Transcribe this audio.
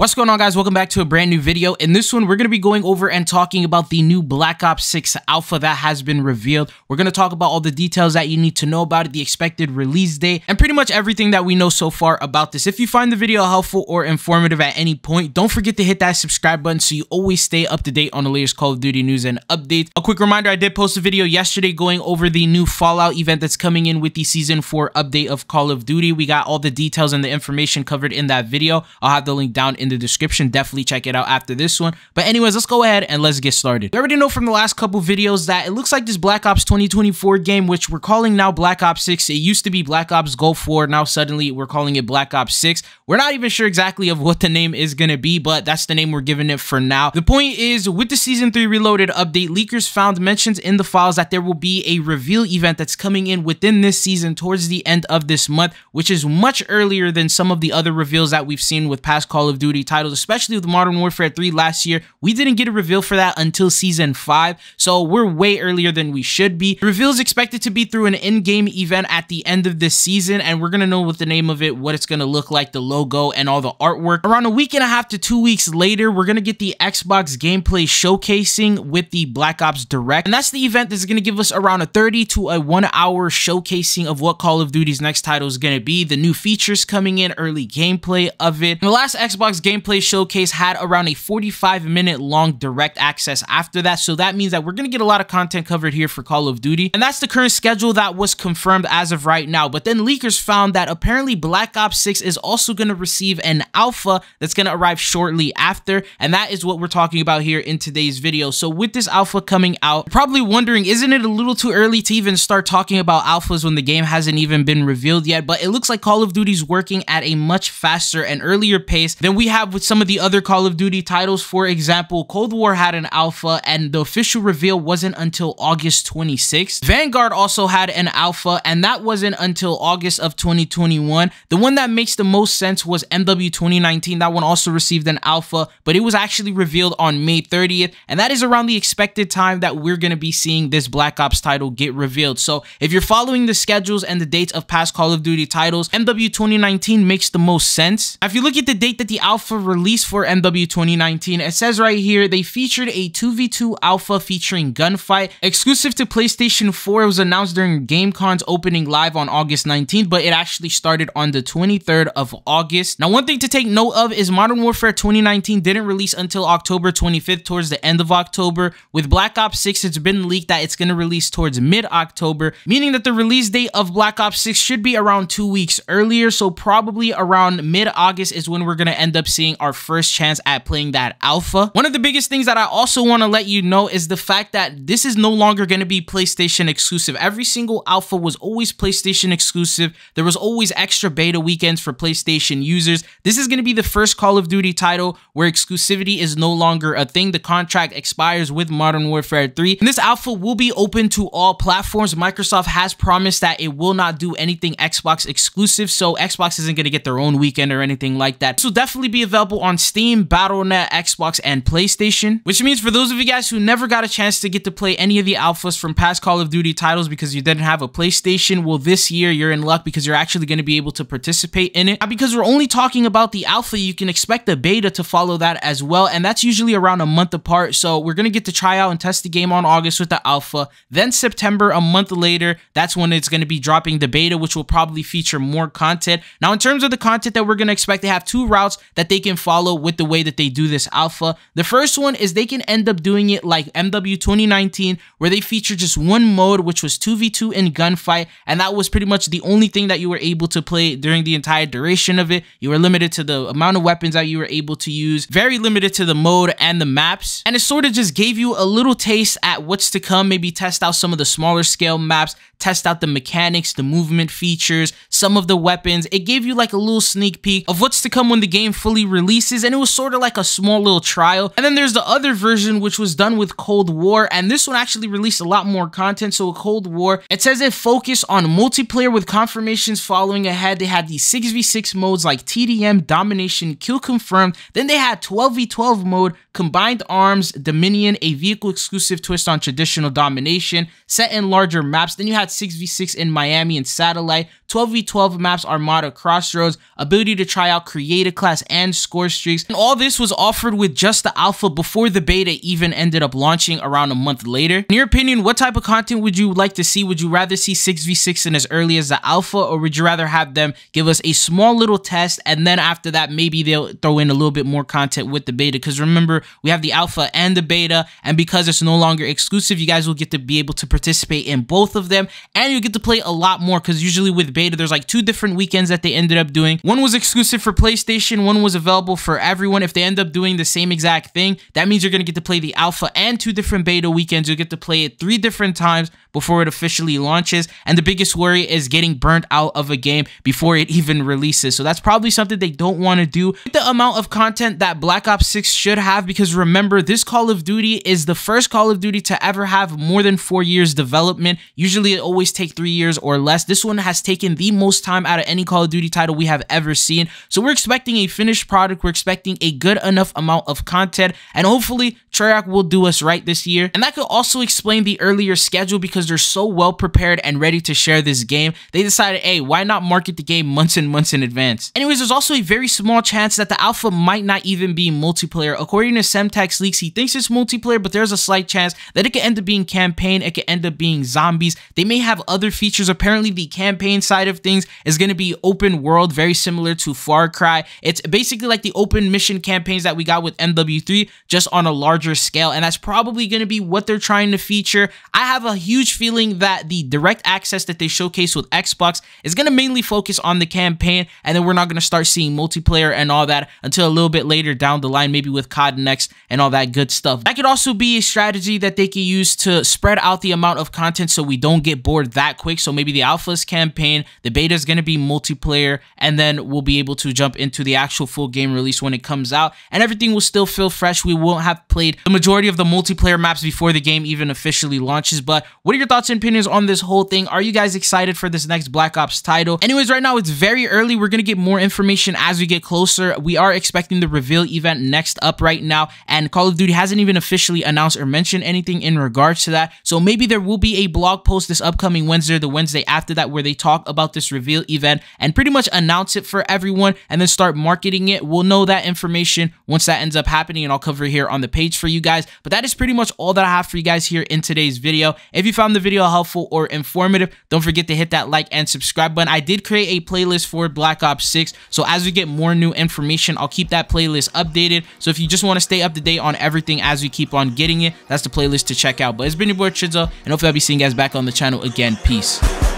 What's going on, guys? Welcome back to a brand new video. In this one, we're going to be going over and talking about the new Black Ops 6 alpha that has been revealed. We're going to talk about all the details that you need to know about it, the expected release date, and pretty much everything that we know so far about this. If you find the video helpful or informative at any point, don't forget to hit that subscribe button so you always stay up to date on the latest Call of Duty news and updates. A quick reminder, I did post a video yesterday going over the new Fallout event that's coming in with the Season 4 update of Call of Duty. We got all the details and the information covered in that video. I'll have the link down in the description. Definitely check it out after this one. But anyways, let's go ahead and let's get started. We already know from the last couple videos that it looks like this Black Ops 2024 game, which we're calling now Black Ops 6. It used to be Black Ops Gulf War. Now suddenly we're calling it Black Ops 6. We're not even sure exactly of what the name is going to be, but that's the name we're giving it for now. The point is, with the Season 3 Reloaded update, leakers found mentions in the files that there will be a reveal event that's coming in within this season towards the end of this month, which is much earlier than some of the other reveals that we've seen with past Call of Duty titles, especially with Modern Warfare 3 last year. We didn't get a reveal for that until Season 5, so we're way earlier than we should be. The reveal is expected to be through an in-game event at the end of this season, and we're going to know what the name of it, what it's going to look like, the logo, and all the artwork. Around a week and a half to 2 weeks later, we're going to get the Xbox gameplay showcasing with the Black Ops Direct, and that's the event that's going to give us around a 30 to a 1 hour showcasing of what Call of Duty's next title is going to be, the new features coming in, early gameplay of it. The last Xbox gameplay showcase had around a 45-minute long direct access after that, so that means that we're going to get a lot of content covered here for Call of Duty, and that's the current schedule that was confirmed as of right now. But then leakers found that apparently Black Ops 6 is also going to receive an alpha that's going to arrive shortly after, and that is what we're talking about here in today's video. So with this alpha coming out, you're probably wondering, isn't it a little too early to even start talking about alphas when the game hasn't even been revealed yet? But it looks like Call of Duty's working at a much faster and earlier pace than we have with some of the other Call of Duty titles. For example, Cold War had an alpha and the official reveal wasn't until August 26th. Vanguard also had an alpha and that wasn't until August of 2021. The one that makes the most sense was MW 2019. That one also received an alpha, but it was actually revealed on May 30th, and that is around the expected time that we're going to be seeing this Black Ops title get revealed. So if you're following the schedules and the dates of past Call of Duty titles, MW 2019 makes the most sense. Now, if you look at the date that the alpha released for MW 2019, it says right here they featured a 2v2 alpha featuring gunfight exclusive to PlayStation 4. It was announced during GameCon's opening live on August 19th, but it actually started on the 23rd of August. Now, one thing to take note of is Modern Warfare 2019 didn't release until October 25th, towards the end of October. With Black Ops 6, it's been leaked that it's going to release towards mid-October, meaning that the release date of Black Ops 6 should be around 2 weeks earlier, so probably around mid-August is when we're going to end up seeing our first chance at playing that alpha. One of the biggest things that I also want to let you know is the fact that this is no longer going to be PlayStation exclusive. Every single alpha was always PlayStation exclusive. There was always extra beta weekends for PlayStation users. This is going to be the first Call of Duty title where exclusivity is no longer a thing. The contract expires with Modern Warfare 3, and this alpha will be open to all platforms. Microsoft has promised that it will not do anything Xbox exclusive, so Xbox isn't going to get their own weekend or anything like that. This will definitely be available on Steam, Battle.net, Xbox, and PlayStation, which means for those of you guys who never got a chance to get to play any of the alphas from past Call of Duty titles because you didn't have a PlayStation, well, this year you're in luck because you're actually going to be able to participate in it. Now, because we're only talking about the alpha, you can expect the beta to follow that as well, and that's usually around a month apart. So we're going to get to try out and test the game on August with the alpha. Then September, a month later, that's when it's going to be dropping the beta, which will probably feature more content. Now, in terms of the content that we're going to expect, they have two routes that they can follow with the way that they do this alpha. The first one is they can end up doing it like MW 2019, where they feature just one mode, which was 2v2 in gunfight, and that was pretty much the only thing that you were able to play during the entire duration of it. You were limited to the amount of weapons that you were able to use, very limited to the mode and the maps, and it sort of just gave you a little taste at what's to come. Maybe test out some of the smaller scale maps, test out the mechanics, the movement features, some of the weapons. It gave you like a little sneak peek of what's to come when the game fully releases, and it was sort of like a small little trial. And then there's the other version, which was done with Cold War, and this one actually released a lot more content. So with Cold War, it says it focused on multiplayer with confirmations following ahead. They had these 6v6 modes like TDM, Domination, Kill Confirmed. Then they had 12v12 mode, Combined Arms, Dominion, a vehicle exclusive twist on traditional Domination, set in larger maps. Then you had 6v6 in Miami and Satellite, 12v12 maps, Armada, Crossroads, ability to try out creative class and score streaks. And all this was offered with just the alpha before the beta even ended up launching around a month later. In your opinion, what type of content would you like to see? Would you rather see 6v6 in as early as the alpha, or would you rather have them give us a small little test and then after that maybe they'll throw in a little bit more content with the beta? Because remember, we have the alpha and the beta, and because it's no longer exclusive, you guys will get to be able to participate in both of them, and you get to play a lot more, because usually with beta there's like 2 different weekends that they ended up doing. One was exclusive for PlayStation, one was available for everyone. If they end up doing the same exact thing, that means you're going to get to play the alpha and 2 different beta weekends. You'll get to play it 3 different times before it officially launches, and the biggest worry is getting burnt out of a game before it even releases. So that's probably something they don't want to do with the amount of content that Black Ops 6 should have, because remember, this Call of Duty is the first Call of Duty to ever have more than 4 years development. Usually it always takes 3 years or less. This one has taken the most time out of any Call of Duty title we have ever seen. So we're expecting a finished product. We're expecting a good enough amount of content, and hopefully Treyarch will do us right this year. And that could also explain the earlier schedule, because they're so well prepared and ready to share this game. They decided, hey, why not market the game months and months in advance? Anyways, there's also a very small chance that the alpha might not even be multiplayer. According to Semtex leaks, he thinks it's multiplayer, but there's a slight chance that it could end up being campaign, it could end up being zombies. They may have other features. Apparently the campaign side of things is going to be open world, very similar to Far Cry. It's basically like the open mission campaigns that we got with MW3, just on a larger scale, and that's probably going to be what they're trying to feature. I have a huge feeling that the direct access that they showcase with Xbox is going to mainly focus on the campaign, and then we're not going to start seeing multiplayer and all that until a little bit later down the line, maybe with COD next and all that good stuff. That could also be a strategy that they could use to spread out the amount of content so we don't get bored that quick. So maybe the alpha's campaign, the beta is going to be multiplayer, and then we'll be able to jump into the actual full game release when it comes out, and everything will still feel fresh. We won't have played the majority of the multiplayer maps before the game even officially launches. But what are your thoughts and opinions on this whole thing? Are you guys excited for this next Black Ops title? Anyways, right now it's very early. We're gonna get more information as we get closer. We are expecting the reveal event next up right now, and Call of Duty hasn't even officially announced or mentioned anything in regards to that. So maybe there will be a blog post this upcoming Wednesday or the Wednesday after that where they talk about this reveal event and pretty much announce it for everyone and then start marketing it. We'll know that information once that ends up happening, and I'll cover it here on the page for you guys. But that is pretty much all that I have for you guys here in today's video. If you found the video helpful or informative, don't forget to hit that like and subscribe button. I did create a playlist for Black Ops 6, so as we get more new information, I'll keep that playlist updated. So if you just want to stay up to date on everything as we keep on getting it, that's the playlist to check out. But it's been your boy Chidzo, and hopefully I'll be seeing you guys back on the channel again. Peace.